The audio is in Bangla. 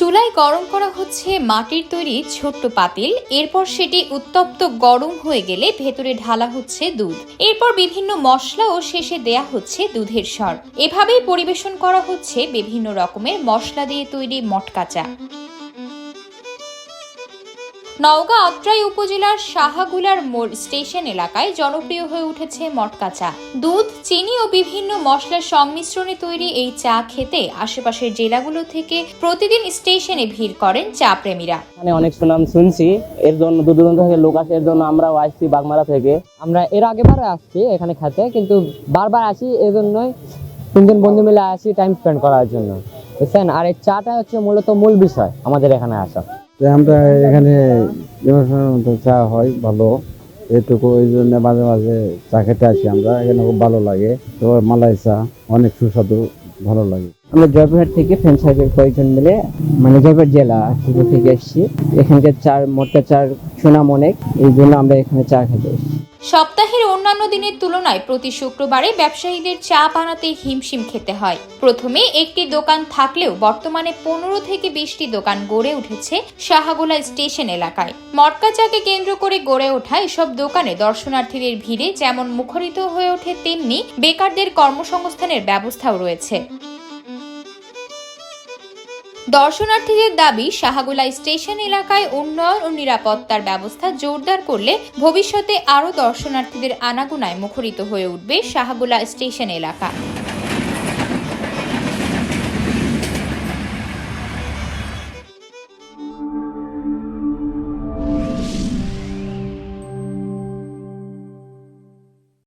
চুলায় গরম করা হচ্ছে মাটির তৈরি ছোট্ট পাতিল। এরপর সেটি উত্তপ্ত গরম হয়ে গেলে ভেতরে ঢালা হচ্ছে দুধ। এরপর বিভিন্ন মশলা ও শেষে দেয়া হচ্ছে দুধের সর। এভাবেই পরিবেশন করা হচ্ছে বিভিন্ন রকমের মশলা দিয়ে তৈরি মটকা চা। নওগাঁ আত্রাই উপজেলার সাহাগুলার মোড় স্টেশন এলাকায় জনপ্রিয় হয়ে উঠেছে মটকা চা। দুধ, চিনি ও বিভিন্ন মশলার সংমিশ্রণে তৈরি এই চা খেতে আশেপাশের জেলাগুলো থেকে প্রতিদিন স্টেশনে ভিড় করেন চা প্রেমীরা। অনেক সুনাম শুনছি, এর জন্য দূর দূরান্ত থেকে লোক আসে, এর জন্য আমরাও আসছি বাগমারা থেকে। আমরা এর আগেবারে আসছি এখানে খেতে, কিন্তু বারবার আসি এই জন্যই, তিনজন বন্ধু মিলে আসি টাইম স্পেন্ড করার জন্য, বুঝছেন। আর এই চাটা হচ্ছে মূলত মূল বিষয় আমাদের এখানে আসা। আমরা এখানে চা হয় ভালো, এটুকু ওই জন্য মাঝে মাঝে চা খেতে আসি। আমরা এখানে খুব ভালো লাগে, তো মালাই চা অনেক সুস্বাদু, ভালো লাগে। আমরা জয়পুরহাট থেকে ফ্রেন্ড সার্কেল কয়েকজন মিলে, জয়পুর জেলা থেকে এসেছি। এখানকার চার মটকা চার সুনাম অনেক, এই জন্য আমরা এখানে চা খেতে এসেছি। সপ্তাহের অন্যান্য দিনের তুলনায় প্রতি শুক্রবারে ব্যবসায়ীদের চা বানাতে হিমশিম খেতে হয়। প্রথমে একটি দোকান থাকলেও বর্তমানে 15 থেকে 20টি দোকান গড়ে উঠেছে সাহাগুলা স্টেশন এলাকায়। মটকা চাকে কেন্দ্র করে গড়ে ওঠা এসব দোকানে দর্শনার্থীদের ভিড়ে যেমন মুখরিত হয়ে ওঠে, তেমনি বেকারদের কর্মসংস্থানের ব্যবস্থাও রয়েছে। দর্শনার্থীদের দাবি, সাহাগুলা স্টেশন এলাকায় উন্নয়ন ও নিরাপত্তার ব্যবস্থা জোরদার করলে ভবিষ্যতে আরও দর্শনার্থীদের আনাগোনায় মুখরিত হয়ে উঠবে সাহাগুলা স্টেশন এলাকা।